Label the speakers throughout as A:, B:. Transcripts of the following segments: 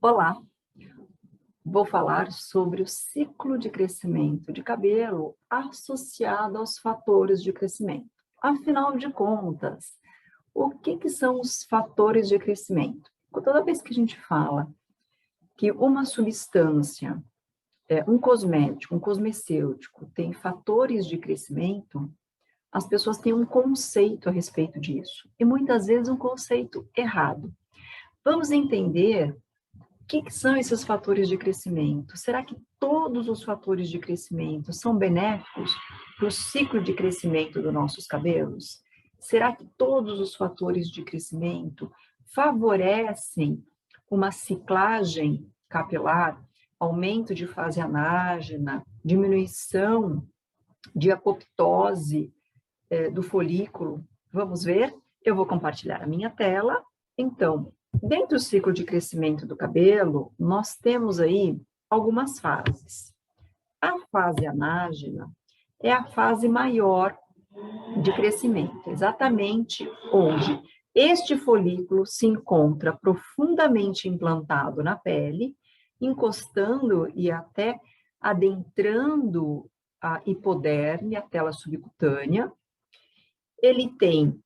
A: Olá, vou falar sobre o ciclo de crescimento de cabelo associado aos fatores de crescimento. Afinal de contas, o que são os fatores de crescimento? Toda vez que a gente fala que uma substância, um cosmético, um cosmecêutico tem fatores de crescimento, as pessoas têm um conceito a respeito disso, e muitas vezes um conceito errado. Vamos entender o que são esses fatores de crescimento? Será que todos os fatores de crescimento são benéficos para o ciclo de crescimento dos nossos cabelos? Será que todos os fatores de crescimento favorecem uma ciclagem capilar, aumento de fase anágena, diminuição de apoptose do folículo? Vamos ver? Eu vou compartilhar a minha tela. Então, dentro do ciclo de crescimento do cabelo, nós temos aí algumas fases. A fase anágena é a fase maior de crescimento, exatamente onde este folículo se encontra profundamente implantado na pele, encostando e até adentrando a hipoderme, a tela subcutânea. Ele tem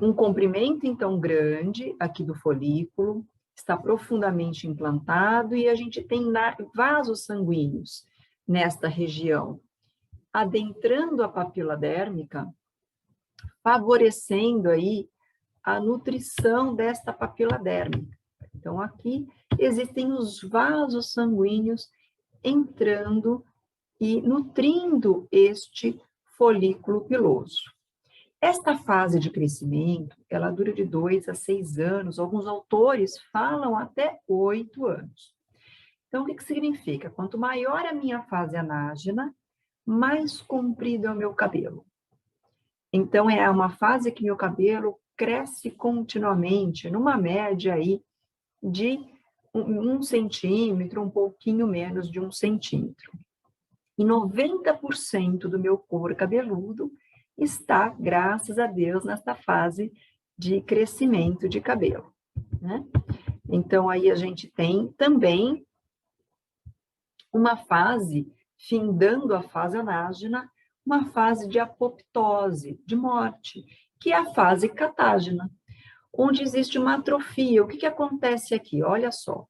A: um comprimento, então, grande aqui do folículo, está profundamente implantado e a gente tem vasos sanguíneos nesta região, adentrando a papila dérmica, favorecendo aí a nutrição desta papila dérmica. Então, aqui existem os vasos sanguíneos entrando e nutrindo este folículo piloso. Esta fase de crescimento, ela dura de 2 a 6 anos, alguns autores falam até 8 anos. Então, o que significa? Quanto maior a minha fase anágena, mais comprido é o meu cabelo. Então, é uma fase que meu cabelo cresce continuamente, numa média aí de 1 centímetro, um pouquinho menos de 1 centímetro. E 90% do meu couro cabeludo está, graças a Deus, nesta fase de crescimento de cabelo, né? Então, aí a gente tem também uma fase, findando a fase anágena, uma fase de apoptose, de morte, que é a fase catágena, onde existe uma atrofia. O que acontece aqui? Olha só,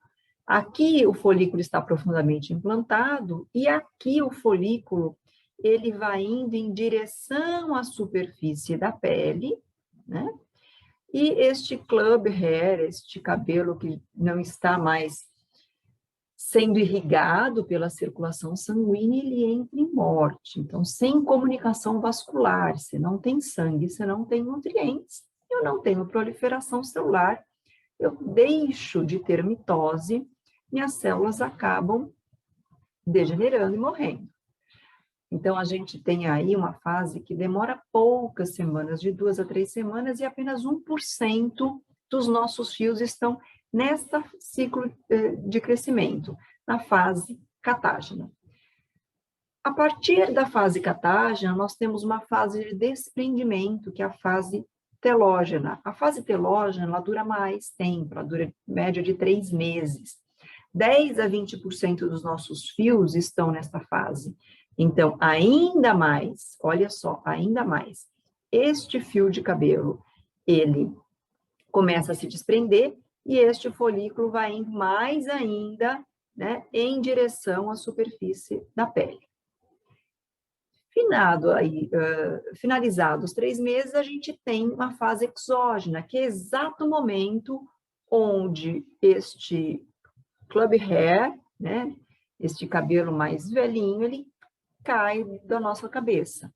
A: aqui o folículo está profundamente implantado e aqui o folículo ele vai indo em direção à superfície da pele, né? E este club hair, este cabelo que não está mais sendo irrigado pela circulação sanguínea, ele entra em morte. Então, sem comunicação vascular, se não tem sangue, se não tem nutrientes, eu não tenho proliferação celular, eu deixo de ter mitose, minhas células acabam degenerando e morrendo. Então, a gente tem aí uma fase que demora poucas semanas, de 2 a 3 semanas, e apenas 1% dos nossos fios estão nesta ciclo de crescimento, na fase catágena. A partir da fase catágena, nós temos uma fase de desprendimento, que é a fase telógena. A fase telógena, ela dura mais tempo, ela dura média de 3 meses. 10 a 20% dos nossos fios estão nesta fase. Então, ainda mais, olha só, ainda mais, este fio de cabelo, ele começa a se desprender e este folículo vai indo mais ainda, né, em direção à superfície da pele. Finalizados os 3 meses, a gente tem uma fase exógena, que é o exato momento onde este club hair, né, este cabelo mais velhinho, ele cai da nossa cabeça.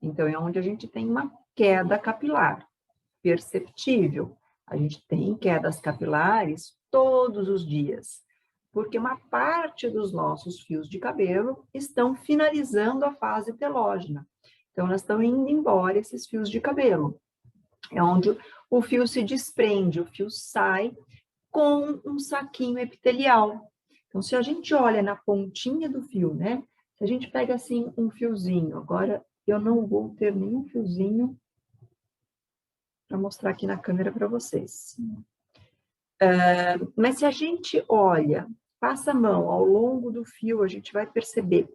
A: Então, é onde a gente tem uma queda capilar perceptível. A gente tem quedas capilares todos os dias, porque uma parte dos nossos fios de cabelo estão finalizando a fase telógena. Então, nós estamos indo embora esses fios de cabelo. É onde o fio se desprende, o fio sai com um saquinho epitelial. Então, se a gente olha na pontinha do fio, né? Se a gente pega assim um fiozinho, agora eu não vou ter nenhum fiozinho para mostrar aqui na câmera para vocês. Mas se a gente olha, passa a mão ao longo do fio, a gente vai perceber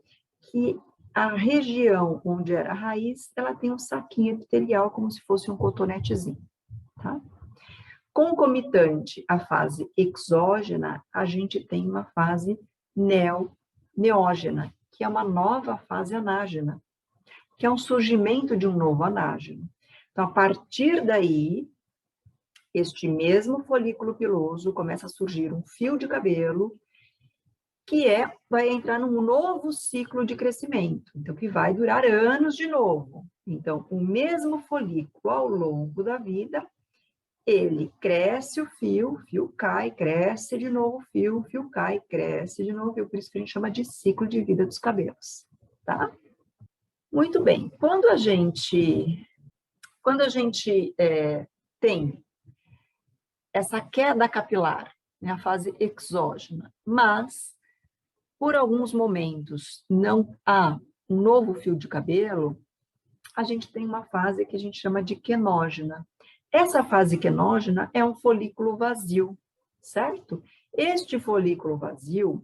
A: que a região onde era a raiz, ela tem um saquinho epitelial, como se fosse um cotonetezinho, tá? Concomitante à fase exógena, a gente tem uma fase neógena, que é uma nova fase anágena, que é um surgimento de um novo anágeno. Então, a partir daí, este mesmo folículo piloso começa a surgir um fio de cabelo, que vai entrar num novo ciclo de crescimento, então, que vai durar anos de novo. Então, o mesmo folículo ao longo da vida, ele cresce o fio cai, cresce de novo o fio cai, cresce de novo, por isso que a gente chama de ciclo de vida dos cabelos, tá? Muito bem, quando a gente tem essa queda capilar, né, a fase exógena, mas por alguns momentos não há um novo fio de cabelo, a gente tem uma fase que a gente chama de quenógena. Essa fase quenógena é um folículo vazio, certo? Este folículo vazio,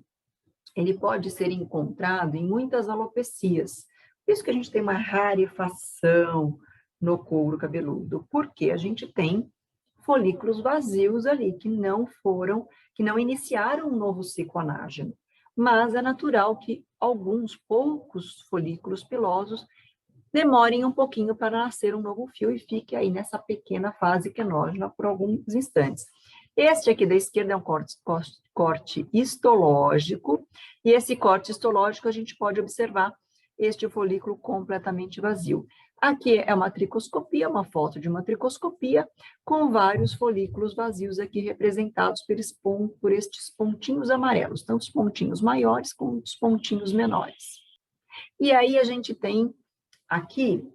A: ele pode ser encontrado em muitas alopecias. Por isso que a gente tem uma rarefação no couro cabeludo, porque a gente tem folículos vazios ali, que não iniciaram um novo ciclo anágeno. Mas é natural que alguns poucos folículos pilosos demorem um pouquinho para nascer um novo fio e fique aí nessa pequena fase quenógena por alguns instantes. Este aqui da esquerda é um corte histológico, e esse corte histológico a gente pode observar este folículo completamente vazio. Aqui é uma tricoscopia, uma foto de uma tricoscopia, com vários folículos vazios aqui representados por estes pontinhos amarelos, tanto os pontinhos maiores como os pontinhos menores. E aí a gente tem aqui,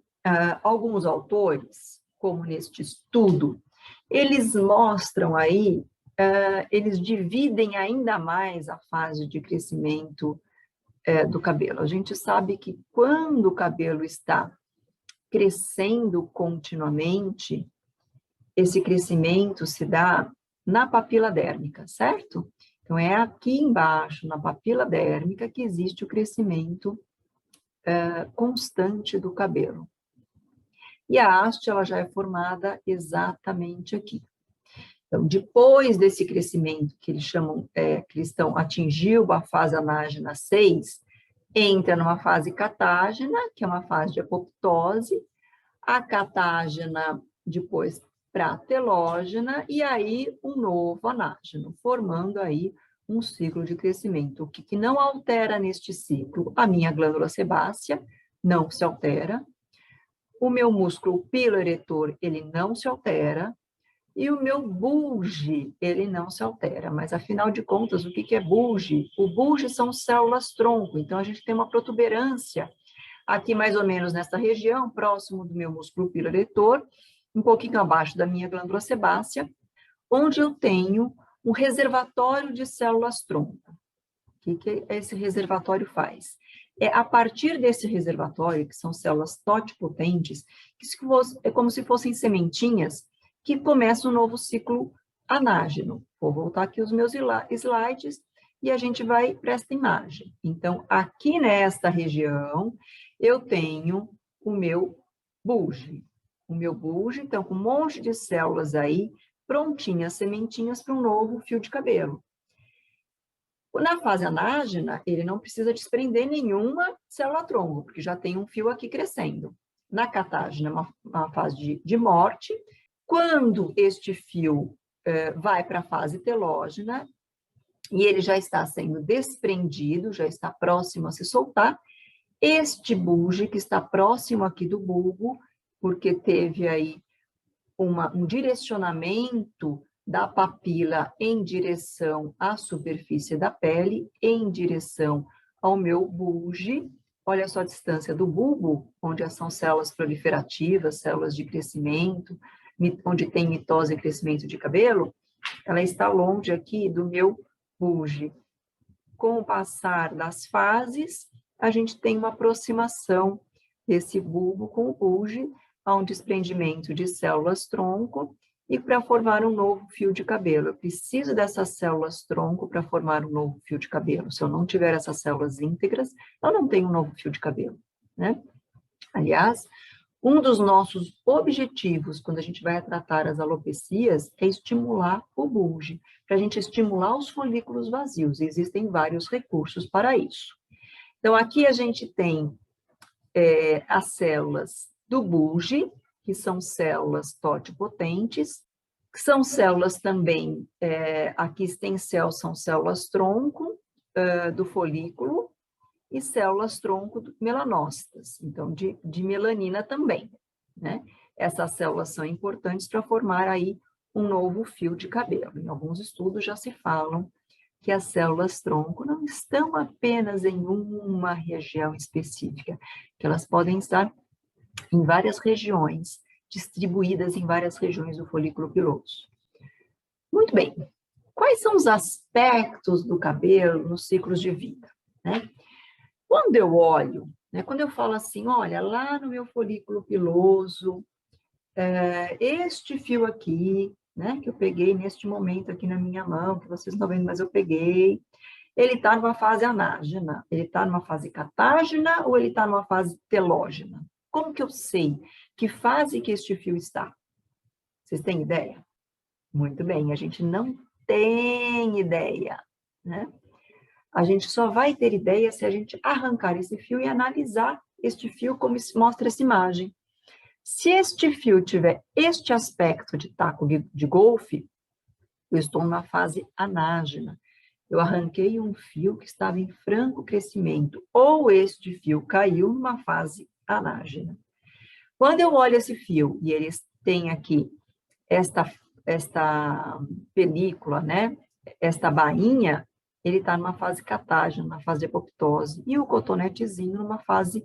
A: alguns autores, como neste estudo, eles mostram aí, eles dividem ainda mais a fase de crescimento do cabelo. A gente sabe que quando o cabelo está crescendo continuamente, esse crescimento se dá na papila dérmica, certo? Então, é aqui embaixo, na papila dérmica, que existe o crescimento constante do cabelo. E a haste, ela já é formada exatamente aqui. Então, depois desse crescimento que eles chamam, atingiu a fase anágena 6, entra numa fase catágena, que é uma fase de apoptose, a catágena depois para telógena, e aí um novo anágeno, formando aí um ciclo de crescimento. O que não altera neste ciclo? A minha glândula sebácea não se altera, o meu músculo piloeretor, ele não se altera, e o meu bulge, ele não se altera. Mas, afinal de contas, o que é bulge? O bulge são células tronco, então a gente tem uma protuberância aqui mais ou menos nessa região, próximo do meu músculo piloeretor, um pouquinho abaixo da minha glândula sebácea, onde eu tenho um reservatório de células tronco. O que esse reservatório faz? É a partir desse reservatório, que são células totipotentes, que é como se fossem sementinhas, que começa um novo ciclo anágeno. Vou voltar aqui os meus slides e a gente vai para esta imagem. Então, aqui nesta região, eu tenho o meu bulge. O meu bulge, então, com um monte de células aí, prontinhas, sementinhas para um novo fio de cabelo. Na fase anágena, ele não precisa desprender nenhuma célula-tronco, porque já tem um fio aqui crescendo. Na catágena, é uma fase de morte. Quando este fio vai para a fase telógena, e ele já está sendo desprendido, já está próximo a se soltar, este bulge, que está próximo aqui do bulbo, porque teve aí um direcionamento da papila em direção à superfície da pele, em direção ao meu bulge. Olha só a distância do bulbo, onde são células proliferativas, células de crescimento, onde tem mitose e crescimento de cabelo, ela está longe aqui do meu bulge. Com o passar das fases, a gente tem uma aproximação desse bulbo com o bulge, há um desprendimento de células-tronco, e para formar um novo fio de cabelo. Eu preciso dessas células tronco para formar um novo fio de cabelo. Se eu não tiver essas células íntegras, eu não tenho um novo fio de cabelo, né? Aliás, um dos nossos objetivos, quando a gente vai tratar as alopecias, é estimular o bulge, para a gente estimular os folículos vazios. Existem vários recursos para isso. Então, aqui a gente tem as células do bulge, que são células totipotentes, que são células também, aqui tem são células tronco do folículo, e células tronco melanócitas, então de melanina também, né? Essas células são importantes para formar aí um novo fio de cabelo. Em alguns estudos já se falam que as células tronco não estão apenas em uma região específica, que elas podem estar em várias regiões, distribuídas em várias regiões do folículo piloso. Muito bem. Quais são os aspectos do cabelo nos ciclos de vida, né? Quando eu olho, né, quando eu falo assim, olha, lá no meu folículo piloso, este fio aqui, né, que eu peguei neste momento aqui na minha mão, que vocês não estão vendo, mas eu peguei, ele está numa fase anágena, ele está numa fase catágena ou ele está numa fase telógena? Como que eu sei que fase que este fio está? Vocês têm ideia? Muito bem, a gente não tem ideia, né? A gente só vai ter ideia se a gente arrancar esse fio e analisar este fio como mostra essa imagem. Se este fio tiver este aspecto de taco de golfe, eu estou numa fase anágena. Eu arranquei um fio que estava em franco crescimento, ou este fio caiu numa fase anágena. Quando eu olho esse fio e eles têm aqui esta película, né? Esta bainha, ele está numa fase catágena, numa fase de apoptose, e o cotonetezinho numa fase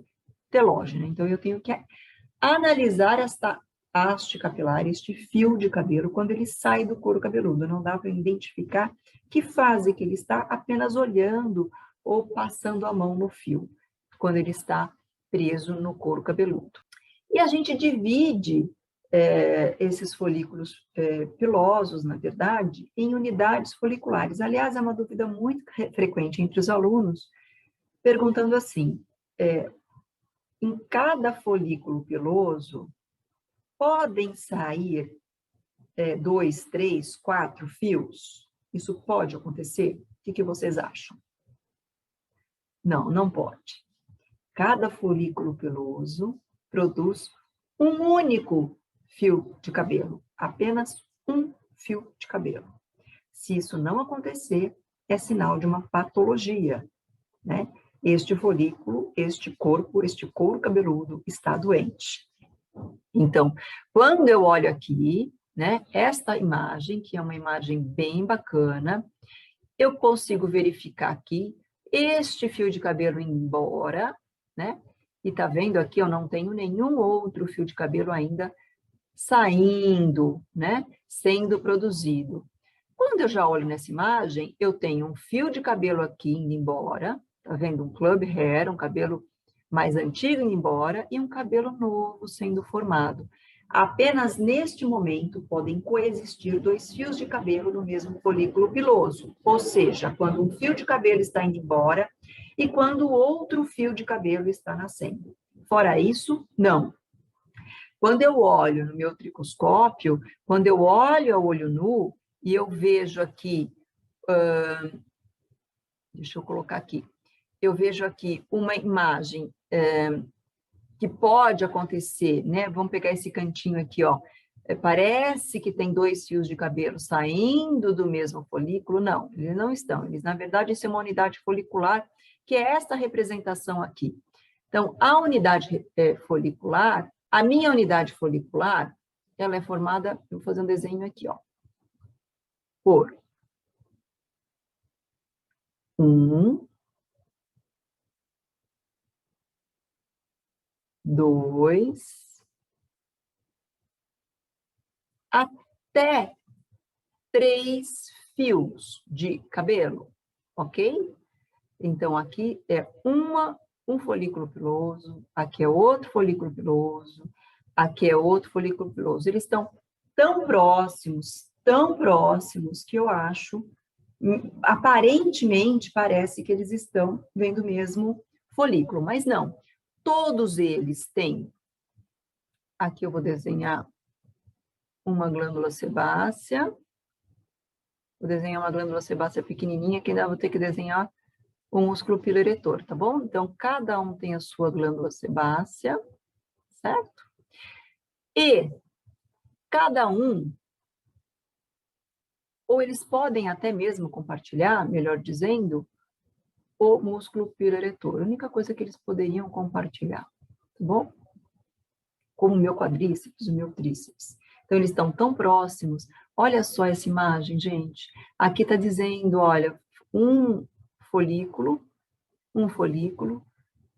A: telógena. Então, eu tenho que analisar esta haste capilar, este fio de cabelo, quando ele sai do couro cabeludo. Não dá para identificar que fase que ele está apenas olhando ou passando a mão no fio, quando ele está preso no couro cabeludo. E a gente divide esses folículos pilosos, na verdade, em unidades foliculares. Aliás, é uma dúvida muito frequente entre os alunos, perguntando assim, em cada folículo piloso, podem sair 2, 3, 4 fios? Isso pode acontecer? O que vocês acham? Não, não pode. Cada folículo piloso produz um único fio de cabelo, apenas um fio de cabelo. Se isso não acontecer, é sinal de uma patologia, né? Este folículo, este corpo, este couro cabeludo está doente. Então, quando eu olho aqui, né, esta imagem, que é uma imagem bem bacana, eu consigo verificar aqui este fio de cabelo indo embora, né? E tá vendo aqui, eu não tenho nenhum outro fio de cabelo ainda saindo, né? Sendo produzido. Quando eu já olho nessa imagem, eu tenho um fio de cabelo aqui indo embora, tá vendo? Um club hair, um cabelo mais antigo indo embora e um cabelo novo sendo formado. Apenas neste momento podem coexistir dois fios de cabelo no mesmo folículo piloso, ou seja, quando um fio de cabelo está indo embora e quando outro fio de cabelo está nascendo. Fora isso, não. Quando eu olho no meu tricoscópio, quando eu olho ao olho nu e eu vejo aqui, deixa eu colocar aqui, eu vejo aqui uma imagem que pode acontecer, né? Vamos pegar esse cantinho aqui, ó. Parece que tem dois fios de cabelo saindo do mesmo folículo. Não, eles não estão. Eles, na verdade, isso é uma unidade folicular, que é esta representação aqui. Então, a unidade folicular, a minha unidade folicular, ela é formada, eu vou fazer um desenho aqui, ó, por 1, 2, até 3 fios de cabelo, ok? Então, aqui é um folículo piloso, aqui é outro folículo piloso, aqui é outro folículo piloso. Eles estão tão próximos, que eu acho, aparentemente, parece que eles estão vendo o mesmo folículo, mas não. Todos eles têm, aqui eu vou desenhar uma glândula sebácea, vou desenhar uma glândula sebácea pequenininha, que ainda vou ter que desenhar o músculo piloeretor, tá bom? Então, cada um tem a sua glândula sebácea, certo? E cada um, ou eles podem até mesmo compartilhar, melhor dizendo, o músculo piloeretor. A única coisa que eles poderiam compartilhar, tá bom? Como o meu quadríceps, o meu tríceps. Então, eles estão tão próximos. Olha só essa imagem, gente. Aqui está dizendo, olha, um folículo,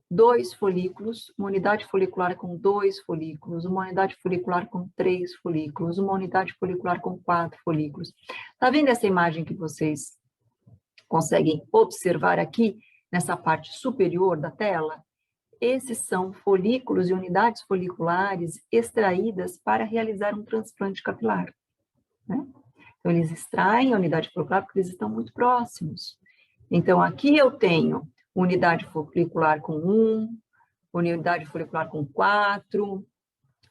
A: dois folículos, uma unidade folicular com 2 folículos, uma unidade folicular com 3 folículos, uma unidade folicular com 4 folículos. Tá vendo essa imagem que vocês conseguem observar aqui, nessa parte superior da tela? Esses são folículos e unidades foliculares extraídas para realizar um transplante capilar, né? Então, eles extraem a unidade folicular porque eles estão muito próximos. Então, aqui eu tenho unidade folicular com 1, unidade folicular com 4,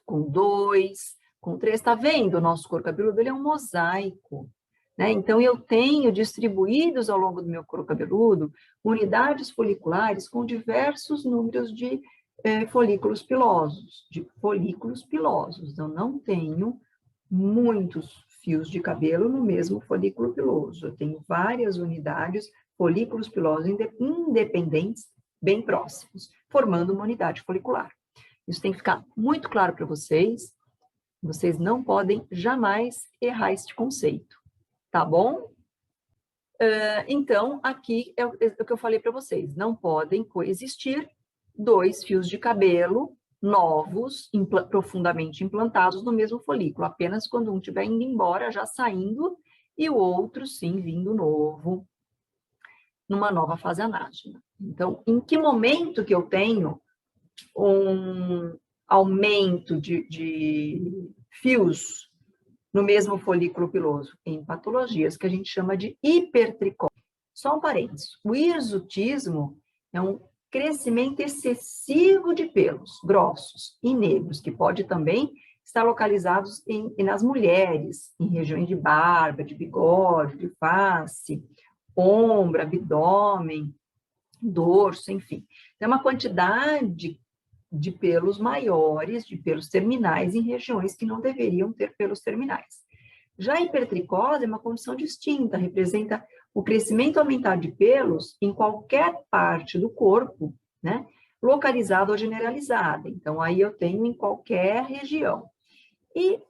A: com 2, com 3. Está vendo? O nosso couro cabeludo ele é um mosaico, né? Então, eu tenho distribuídos ao longo do meu couro cabeludo unidades foliculares com diversos números de folículos pilosos, Eu não tenho muitos fios de cabelo no mesmo folículo piloso. Eu tenho várias unidades, folículos pilosos independentes, bem próximos, formando uma unidade folicular. Isso tem que ficar muito claro para vocês. Vocês não podem jamais errar este conceito, tá bom? Então, aqui é o que eu falei para vocês. Não podem coexistir 2 fios de cabelo novos, profundamente implantados no mesmo folículo, apenas quando um estiver indo embora, já saindo, e o outro, sim, vindo novo, numa nova fase anágena. Então, em que momento que eu tenho um aumento de fios no mesmo folículo piloso? Em patologias que a gente chama de hipertricose. Só um parênteses. O hirsutismo é um crescimento excessivo de pelos grossos e negros, que pode também estar localizados nas mulheres, em regiões de barba, de bigode, de face, ombro, abdômen, dorso, enfim. Tem uma quantidade de pelos maiores, de pelos terminais, em regiões que não deveriam ter pelos terminais. Já a hipertricose é uma condição distinta, representa o crescimento aumentado de pelos em qualquer parte do corpo, né, localizada ou generalizada. Então, aí eu tenho em qualquer região. E,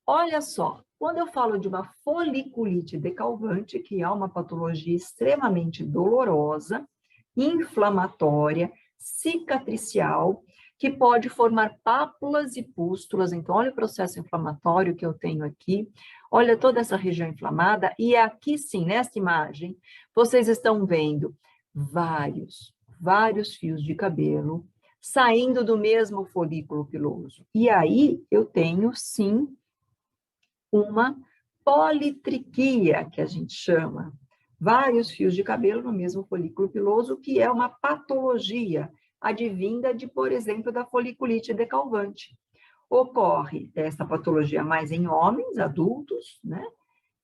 A: olha só, quando eu falo de uma foliculite decalvante, que é uma patologia extremamente dolorosa, inflamatória, cicatricial, que pode formar pápulas e pústulas. Então, olha o processo inflamatório que eu tenho aqui, olha toda essa região inflamada, e aqui sim, nesta imagem, vocês estão vendo vários fios de cabelo saindo do mesmo folículo piloso. E aí eu tenho, sim, uma politriquia, que a gente chama. Vários fios de cabelo no mesmo folículo piloso, que é uma patologia advinda de, por exemplo, da foliculite decalvante. Ocorre essa patologia mais em homens adultos, né?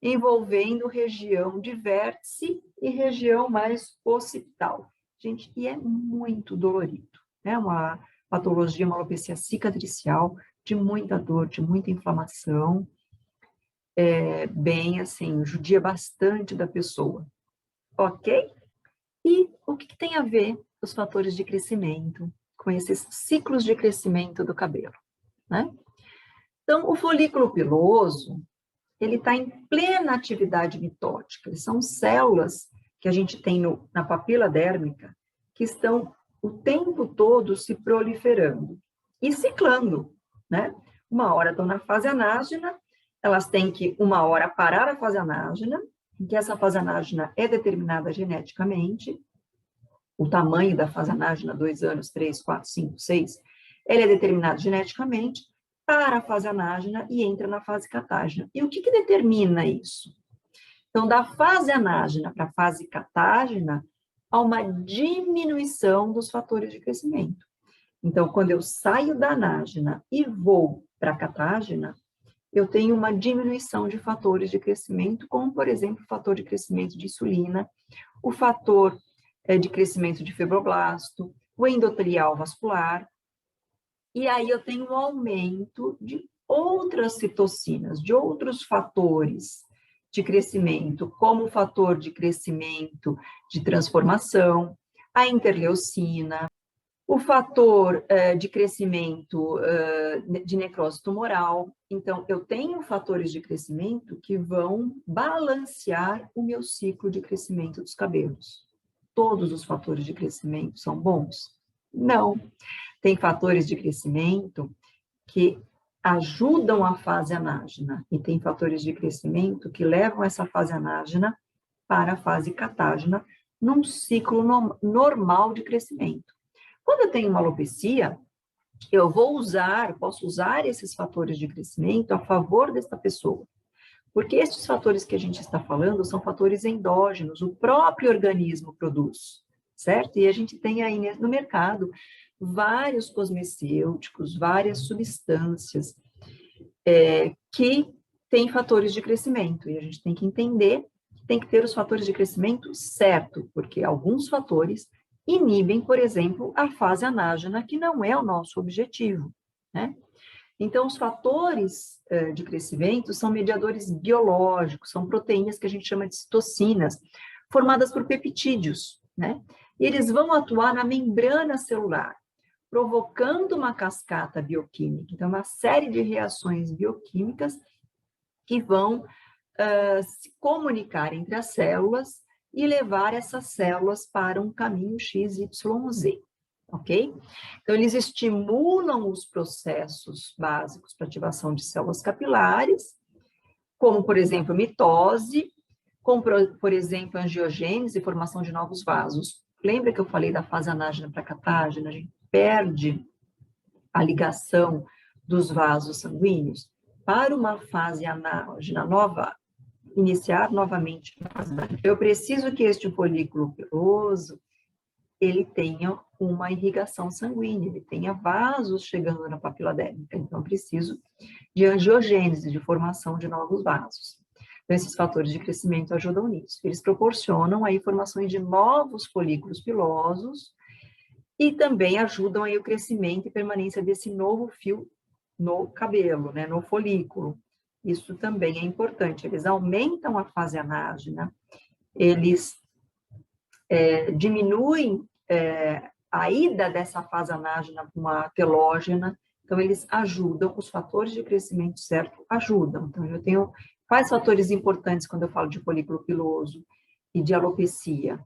A: Envolvendo região de vértice e região mais occipital. Gente, e é muito dolorido. É uma patologia, uma alopecia cicatricial, de muita dor, de muita inflamação, bem assim, judia bastante da pessoa. Ok? E o que tem a ver os fatores de crescimento com esses ciclos de crescimento do cabelo, né? Então, o folículo piloso, ele está em plena atividade mitótica. Eles são células que a gente tem na papila dérmica que estão o tempo todo se proliferando e ciclando, né? Uma hora estão na fase anágena, elas têm que uma hora parar a fase anágena, em que essa fase anágena é determinada geneticamente, o tamanho da fase anágena, 2 anos, 3, 4, 5, 6, ele é determinado geneticamente, para a fase anágena e entra na fase catágena. E o que determina isso? Então, da fase anágena para a fase catágena, há uma diminuição dos fatores de crescimento. Então, quando eu saio da anágena e vou para a catágena, eu tenho uma diminuição de fatores de crescimento, como, por exemplo, o fator de crescimento de insulina, o fator de crescimento de fibroblasto, o endotelial vascular, e aí eu tenho um aumento de outras citocinas, de outros fatores de crescimento, como o fator de crescimento de transformação, a interleucina, o fator de crescimento de necrose tumoral. Então, eu tenho fatores de crescimento que vão balancear o meu ciclo de crescimento dos cabelos. Todos os fatores de crescimento são bons? Não. Tem fatores de crescimento que ajudam a fase anágena e tem fatores de crescimento que levam essa fase anágena para a fase catágena num ciclo normal de crescimento. Quando eu tenho uma alopecia, eu posso usar esses fatores de crescimento a favor dessa pessoa. Porque esses fatores que a gente está falando são fatores endógenos, o próprio organismo produz, certo? E a gente tem aí no mercado vários cosmecêuticos, várias substâncias que têm fatores de crescimento. E a gente tem que entender que tem que ter os fatores de crescimento certo, porque alguns fatores inibem, por exemplo, a fase anágena, que não é o nosso objetivo, né? Então, os fatores de crescimento são mediadores biológicos, são proteínas que a gente chama de citocinas, formadas por peptídeos, né? E eles vão atuar na membrana celular, provocando uma cascata bioquímica. Então, uma série de reações bioquímicas que vão se comunicar entre as células e levar essas células para um caminho XYZ. Ok? Então, eles estimulam os processos básicos para ativação de células capilares, como, por exemplo, mitose, como, por exemplo, angiogênese e formação de novos vasos. Lembra que eu falei da fase anágena para catágena? A gente perde a ligação dos vasos sanguíneos. Para uma fase anágena nova, iniciar novamente, eu preciso que este folículo piloso ele tenha uma irrigação sanguínea, ele tenha vasos chegando na papila dérmica. Então, preciso de angiogênese, de formação de novos vasos. Então, esses fatores de crescimento ajudam nisso. Eles proporcionam aí formações de novos folículos pilosos e também ajudam aí o crescimento e permanência desse novo fio no cabelo, né, no folículo. Isso também é importante. Eles aumentam a fase anágena, eles diminuem a ida dessa fase anágena para uma telógena, então eles ajudam, os fatores de crescimento certo ajudam. Então, eu tenho quais fatores importantes quando eu falo de folículo piloso e de alopecia?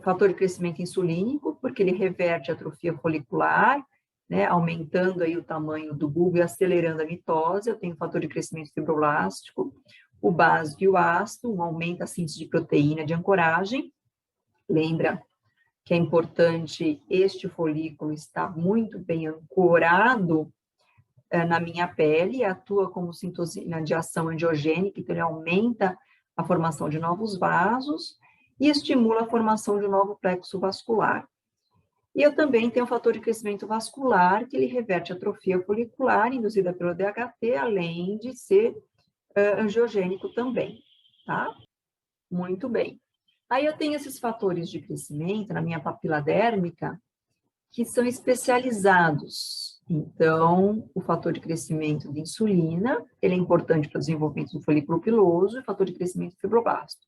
A: Fator de crescimento insulínico, porque ele reverte a atrofia folicular, né, aumentando aí o tamanho do bulbo e acelerando a mitose. Eu tenho fator de crescimento fibroblástico, o básico e o ácido, aumenta a síntese de proteína de ancoragem. Lembra que é importante este folículo estar muito bem ancorado na minha pele, atua como citocina de ação angiogênica, então ele aumenta a formação de novos vasos e estimula a formação de um novo plexo vascular. E eu também tenho o fator de crescimento vascular, que ele reverte a atrofia folicular induzida pelo DHT, além de ser angiogênico também, tá? Muito bem. Aí eu tenho esses fatores de crescimento na minha papila dérmica que são especializados. Então, o fator de crescimento de insulina, ele é importante para o desenvolvimento do folículo piloso e o fator de crescimento do fibroblasto.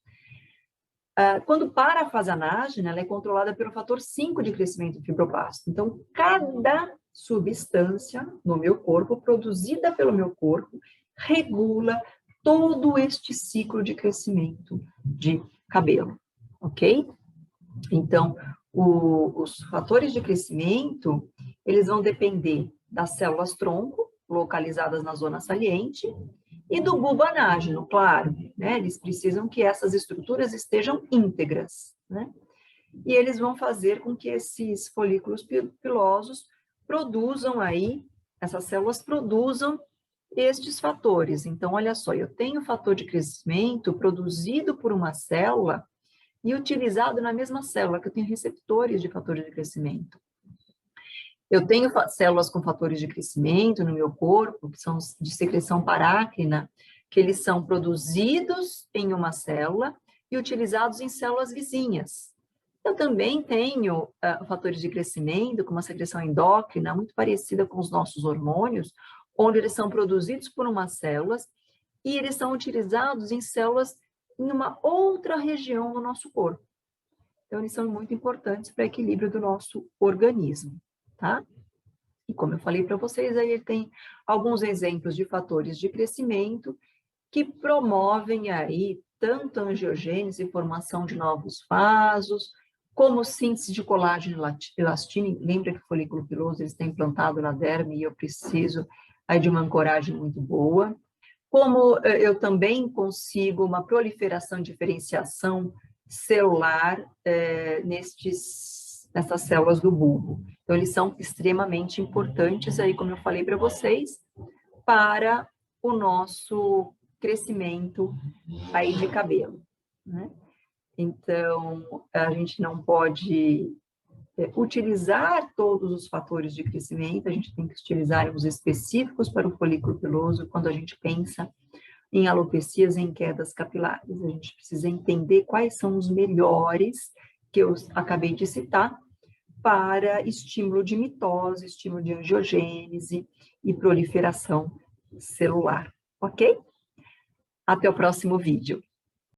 A: Quando para a fase anágena, ela é controlada pelo fator 5 de crescimento do fibroblasto. Então, cada substância no meu corpo, produzida pelo meu corpo, regula todo este ciclo de crescimento de cabelo, ok? Então, os fatores de crescimento, eles vão depender das células tronco, localizadas na zona saliente, e do bulbo anágeno, claro, né? Eles precisam que essas estruturas estejam íntegras, né? E eles vão fazer com que esses folículos pilosos produzam aí essas células produzam estes fatores. Então, olha só, eu tenho fator de crescimento produzido por uma célula e utilizado na mesma célula, que eu tenho receptores de fatores de crescimento. Eu tenho células com fatores de crescimento no meu corpo, que são de secreção parácrina, que eles são produzidos em uma célula e utilizados em células vizinhas. Eu também tenho fatores de crescimento com uma secreção endócrina muito parecida com os nossos hormônios, onde eles são produzidos por umas células e eles são utilizados em células em uma outra região do nosso corpo. Então, eles são muito importantes para o equilíbrio do nosso organismo, tá? E como eu falei para vocês, aí ele tem alguns exemplos de fatores de crescimento que promovem aí tanto a angiogênese e formação de novos vasos, como síntese de colágeno e elastina. Lembra que o folículo piloso está implantado na derme e eu preciso aí de uma ancoragem muito boa. Como eu também consigo uma proliferação e diferenciação celular nessas células do bulbo. Então, eles são extremamente importantes aí, como eu falei para vocês, para o nosso crescimento aí de cabelo, né? Então, a gente não pode utilizar todos os fatores de crescimento, a gente tem que utilizar os específicos para o folículo piloso quando a gente pensa em alopecias e em quedas capilares. A gente precisa entender quais são os melhores que eu acabei de citar para estímulo de mitose, estímulo de angiogênese e proliferação celular, ok? Até o próximo vídeo.